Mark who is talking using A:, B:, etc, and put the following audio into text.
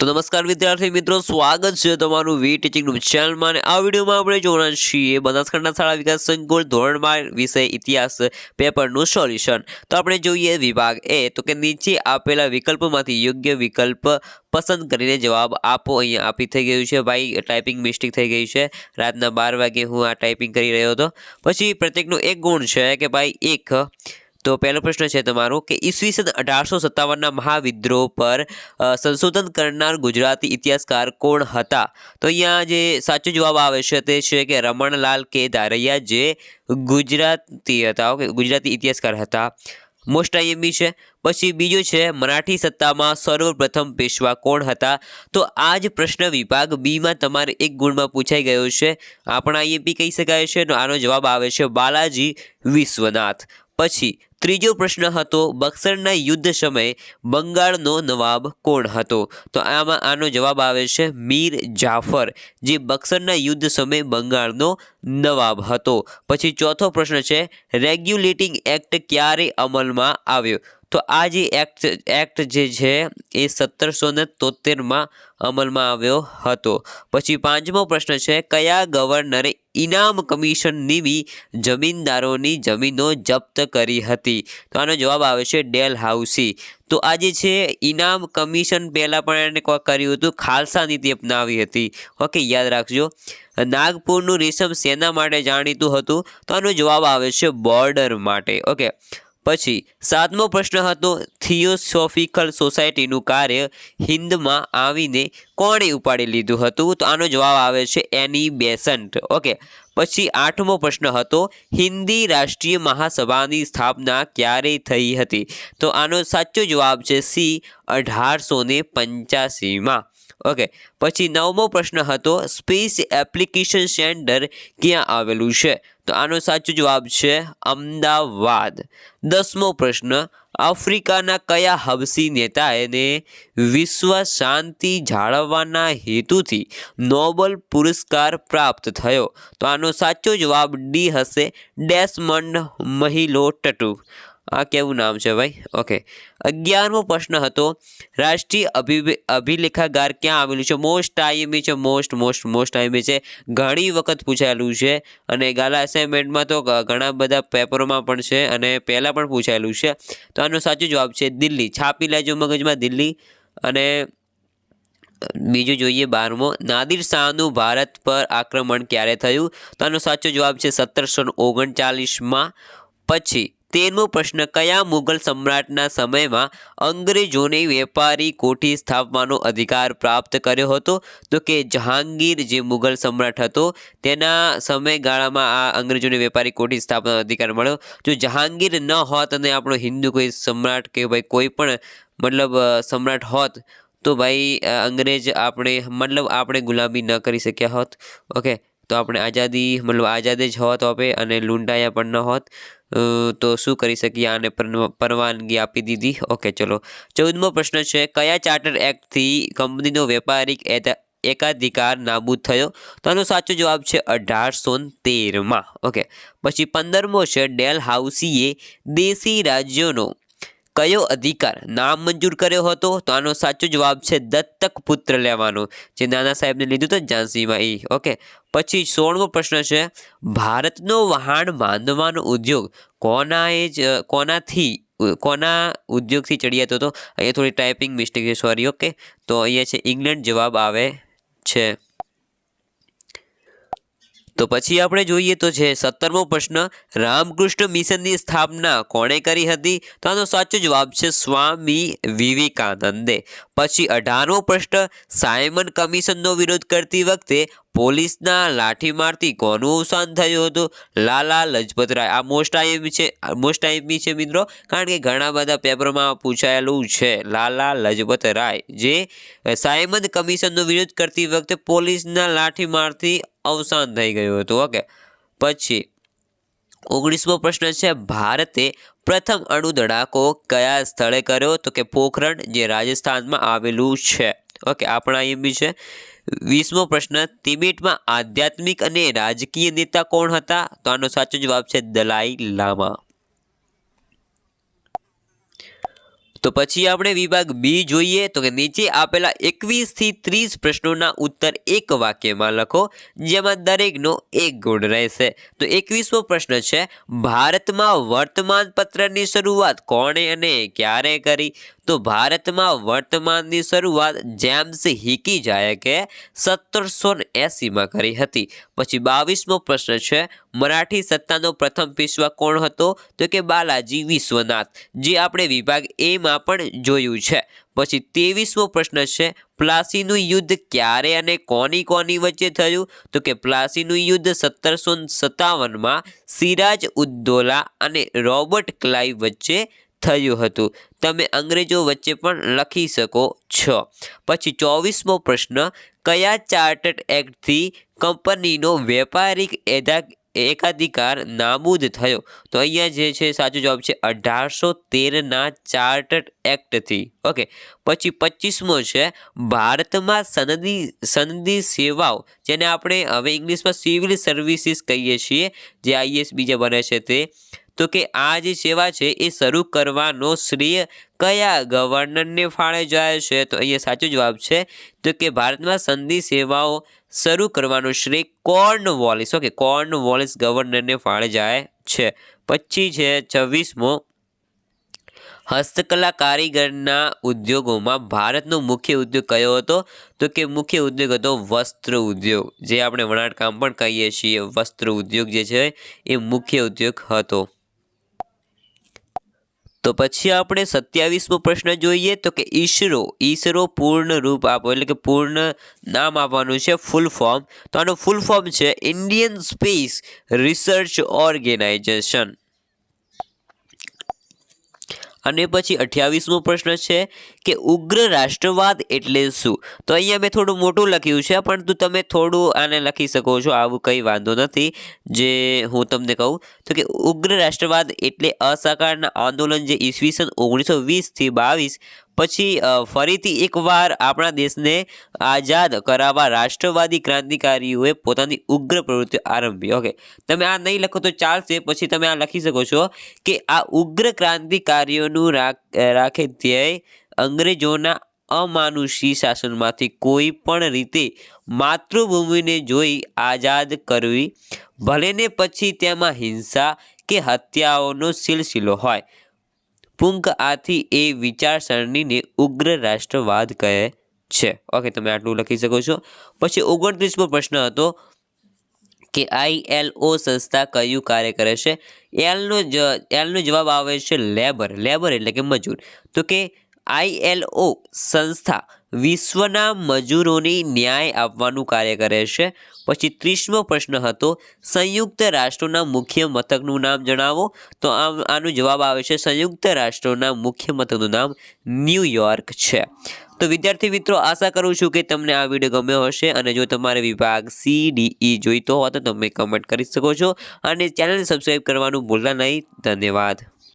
A: तो नमस्कार विद्यार्थी मित्रों, स्वागत है तमारू वी टीचिंग चैनल में। आ वीडियो में આપણે જોવાના છીએ બનાસકાંઠા શાળા વિકાસ સંકુલ ધોરણ 12 વિષય ઇતિહાસ પેપરનું સોલ્યુશન। તો આપણે જોઈએ વિભાગ એ, તો કે નીચે આપેલા વિકલ્પોમાંથી યોગ્ય વિકલ્પ પસંદ કરીને જવાબ આપો। અહીંયા આપી થઈ ગયું છે ભાઈ, ટાઈપિંગ મિસ્ટેક થઈ ગઈ છે। રાતના 12 વાગે હું આ ટાઈપિંગ કરી રહ્યો હતો। પછી પ્રત્યેકનો એક ગુણ છે કે ભાઈ એક। तो पहला प्रश्न है तमारो कि ईस्वीसन 1857 महाविद्रोह पर संशोधन करनार गुजराती इतिहासकार कोण हता। तो अहींया जे साचो जवाब आवे छे ते छे के रमणलाल के धारिया जे गुजराती हता। ओके, गुजराती इतिहासकार हता। मोस्ट आईएमपी है। पछी बीजो है मराठी सत्ता में सर्वप्रथम पेशवा कोण हता। तो आज प्रश्न विभाग बी में तमारे एक गुण में पूछाई गयो है। आपणा आईएमपी कही शकाय छे। तो आनो जवाब आवे छे बालाजी विश्वनाथ। पछी त्रीजो प्रश्न हतो बक्सरना युद्ध समय बंगाळनो नवाब कोण हतो। तो आमां आनो जवाब आवे छे मीर जाफर, जे बक्सरना युद्ध समय बंगाळनो नवाब हतो। पछी चौथो प्रश्न छे रेग्युलेटिंग एक्ट क्यारे अमलमां આવ્યો। तो आ जे एक्ट जे छे ए 1773 में अमल में आव्यो हतो। पछी पांचमो प्रश्न छे कया गवर्नरे इनाम कमीशन नीमी जमीनदारोनी जमीनो जप्त करी हती। तो आनो जवाब आवे छे डेलहाउसी। तो आ जे छे इनाम कमीशन पहला पण एने कर्युं हतुं, खालसा नीति अपनावी हती। ओके, याद राखजो। नागपुरनुं रेशम सेना माटे जाणीतुं हतुं। तो आनो जवाब आवे छे बॉर्डर माटे। ओके, पछी सातमो प्रश्न हतो थियोसोफिकल सोसायटीनुं कार्य हिंद में आवीने कोणे उपाड़ी लीधुं हतुं। तो आनो जवाब आवे छे एनी बेसंट। ओके, पछी आठमो प्रश्न हतो हिंदी राष्ट्रीय महासभानी स्थापना क्यारे थई हती। तो आनो साचो जवाब छे सी 1885 में। ओके, पछी नवमो प्रश्न हतो स्पेस एप्लिकेशन सेंटर क्यां आवेलुं छे। तो आनो साचो जवाब छे अमदावाद। 10मो प्रश्न आफ्रिकाना कया हबसी नेताए विश्व शांति जाळववाना हेतुथी नोबल पुरस्कार प्राप्त थयो। तो आनो साचो जवाब डी हशे डेसमंड महिलो टटू। आ केवुं नाम छे भाई। ओके, 11मो प्रश्न हतो राष्ट्रीय अभिलेखागार क्या आवेलुं छे। मोस्ट आईएमपी छे, मोस्ट आईएमपी छे, घणी वखत पूछायेलुं छे अने गाला असाइनमेंट में तो घणा बधा पेपरों में पण छे अने पहला पण पूछायेलुं छे। तो आनो साचो जवाब छे दिल्ली। छापी लेजो मगज में दिल्ली। अने बीजो जोईए 12मो नादिर शाहनु भारत पर आक्रमण क्यारे थयुं। तो आनो साचो जवाब छे 1739 में। पछी 13मो प्रश्न कया मुगल सम्राटना समय में अंग्रेजोने वेपारी कोठी स्थापवानो अधिकार प्राप्त कर्यो हतो। तो कि जहांगीर जे मुगल सम्राट हतो तेना समयगाळामां आ अंग्रेजोने वेपारी कोठी स्थापવાનો अधिकार मळ्यो। जो जहांगीर न होत अने आपणो हिंदू कोई सम्राट के भाई कोई पण मतलब सम्राट होत तो भाई अंग्रेज આપણે गुलामी न करी शक्या होत। ओके, तो આપણે आज़ादी मतलब आज़ाद ज होत होते अने लूंटाया पण न होत। तो शू करी सकीए, आने परवानगी आपी दीधी। ओके, चलो 14मो प्रश्न है कया चार्टर एक्ट थी कंपनीनो वेपारिक एकाधिकार नाबूद थयो। तो आनो साचो जवाब है 1813 में। ओके, पछी 15मो है डेलहाउसीए देशी राज्योनो कयो अधिकार नाम मंजूर कर्यो हतो। तो आनो साचो जवाब है दत्तक पुत्र लेवानो, जे नाना साहेब ने लीधुं तो झांसी में ई। ओके, पछी 16मो प्रश्न है भारतनो वहाण बांधवानो उद्योग कोना उद्योग थी चढ़ियातो तो। अहींया थोड़ी टाइपिंग मिस्टेक है, सॉरी। ओके, तो अहींया छे इंग्लैंड जवाब आवे छे। तो पछी आपणे जोईए तो छे 17मो प्रश्न रामकृष्ण मिशन की स्थापना कोणे करी हती। तो आनो साचो जवाब छे स्वामी विवेकानंदे। पछी 18मो प्रश्न साइमन कमीशन नो विरोध करती वखते पोलीसना लाठीमारथी कोनुं अवसान थयुं हतुं। लाला लजपत राय। आ मोस्ट आईएमपी छे मित्रों, कारण के घणा बधा पेपरों में पूछायेलुं छे। लाला लजपत राय जे साइमन कमीशन नो विरोध करती वखते पोलीसना लाठीमारथी अवसान थई गयुं हतुं। ओके, पछी 19मो प्रश्न है भारते प्रथम अणु धड़ाको कया स्थळे कर्यो। तो कि पोखरण, जे राजस्थान में आवेलुं छे। ओके, आपणा आईएमपी छे। 20मो प्रश्न तिबेट में आध्यात्मिक अने राजकीय नेता कोण हता। तो आनो साचो जवाब है दलाई लामा। તો પછી આપણે વિભાગ બી જોઈએ તો કે નીચે આપેલા 21 થી 30 પ્રશ્નોના ઉત્તર એક વાક્યમાં લખો, જેમાં દરેકનો એક ગુણ રહેશે. તો 21મો પ્રશ્ન છે, ભારતમાં વર્તમાન પત્રની શરૂઆત કોણે અને ક્યારે કરી? તો ભારતમાં વર્તમાનની શરૂઆત જેમ્સ હિકીજાયકે 1780માં કરી હતી. પછી 22મો પ્રશ્ન છે, મરાઠી સત્તાનો પ્રથમ પેશવા કોણ હતો? તો કે બાલાજી વિશ્વનાથ, જે આપણે વિભાગ એમાં પણ જોયું છે. પછી 23મો પ્રશ્ન છે, પ્લાસીનું યુદ્ધ ક્યારે અને કોની વચ્ચે થયું? તો કે પ્લાસીનું યુદ્ધ 1757માં સિરાજ ઉદ્દૌલા અને રોબર્ટ ક્લાઇવ વચ્ચે થયું હતું. તમે અંગ્રેજો વચ્ચે પણ લખી શકો છો. પછી 24મો પ્રશ્ન, કયા ચાર્ટર્ડ એક્ટથી કંપનીનો વેપારિક એકાધિકાર નાબૂદ થયો? તો અહીંયા જે છે સાચો જવાબ છે 1813ના ચાર્ટર્ડ એક્ટથી. ઓકે. પછી 25મો છે, ભારતમાં સનદી સેવાઓ, જેને આપણે હવે ઇંગ્લિશમાં સિવિલ સર્વિસીસ કહીએ છીએ, જે આઈએસ બીજા બને છે તે. તો કે આ જે સેવા છે એ શરૂ કરવાનો શ્રેય કયા ગવર્નરને ફાળે જાય છે? તો અહીંયા સાચો જવાબ છે તો કે ભારતમાં સંધિ સેવાઓ શરૂ કરવાનો શ્રેય કોર્નવોલિસ, ઓકે, કોર્નવોલિસ ગવર્નરને ફાળે જાય છે. પછી છે 26મો, હસ્તકલા કારીગરના ઉદ્યોગોમાં ભારતનો મુખ્ય ઉદ્યોગ કયો હતો? તો કે મુખ્ય ઉદ્યોગ હતો વસ્ત્ર ઉદ્યોગ, જે આપણે વણાટકામ પણ કહીએ છીએ. વસ્ત્ર ઉદ્યોગ જે છે એ મુખ્ય ઉદ્યોગ હતો. તો પછી આપણે 27મો પ્રશ્ન જોઈએ તો કે ઈસરો પૂર્ણ રૂપ આપો, એટલે કે પૂર્ણ નામ આપવાનું છે, ફૂલ ફોર્મ. તો આનું ફૂલ ફોર્મ છે ઇન્ડિયન સ્પેસ રિસર્ચ ઓર્ગેનાઇઝેશન. અને પછી 28મો પ્રશ્ન છે કે ઉગ્ર રાષ્ટ્રવાદ એટલે શું? તો અહીંયા મેં થોડું મોટું લખ્યું છે, પરંતુ તમે થોડું આને લખી શકો છો, આવું કંઈ વાંધો નથી. જે હું તમને કહું તો કે ઉગ્ર રાષ્ટ્રવાદ એટલે અસહકારના આંદોલન જે ઈસવીસન 1920થી 22 પછી ફરીથી એકવાર આપણા દેશને આઝાદ કરાવવા રાષ્ટ્રવાદી ક્રાંતિકારીઓએ પોતાની ઉગ્ર પ્રવૃત્તિઓ આરંભી. ઓકે, તમે આ નહીં લખો તો ચાલશે, પછી તમે આ લખી શકો છો કે આ ઉગ્ર ક્રાંતિકારીઓનું રાખે ધ્યેય અંગ્રેજોના અમાનુષી શાસનમાંથી કોઈ પણ રીતે માતૃભૂમિને જોઈ આઝાદ કરવી, ભલેને પછી તેમાં હિંસા કે હત્યાઓનો સિલસિલો હોય. પુંખ આથી એ વિચારસરણીને ઉગ્ર રાષ્ટ્રવાદ કહે છે. ઓકે, તમે આટલું લખી શકો છો. પછી 29મો પ્રશ્ન હતો કે ILO સંસ્થા કયું કાર્ય કરે છે? એલનો જવાબ આવે છે લેબર એટલે કે મજૂર. તો કે ILO સંસ્થા વિશ્વના મજૂરોને ન્યાય આપવાનું કાર્ય કરે છે. પછી 30મો પ્રશ્ન હતો સંયુક્ત રાષ્ટ્રોના મુખ્ય મથકનું નામ જણાવો. તો આનો જવાબ આવે છે સંયુક્ત રાષ્ટ્રોના મુખ્ય મથકનું નામ ન્યૂયોર્ક છે. તો વિદ્યાર્થી મિત્રો, આશા કરું છું કે તમને આ વિડીયો ગમ્યો હશે, અને જો તમારે વિભાગ CDE જોઈતો હોય તો તમે કમેન્ટ કરી શકો છો, અને ચેનલને સબસ્ક્રાઈબ કરવાનું ભૂલતા નહીં. ધન્યવાદ.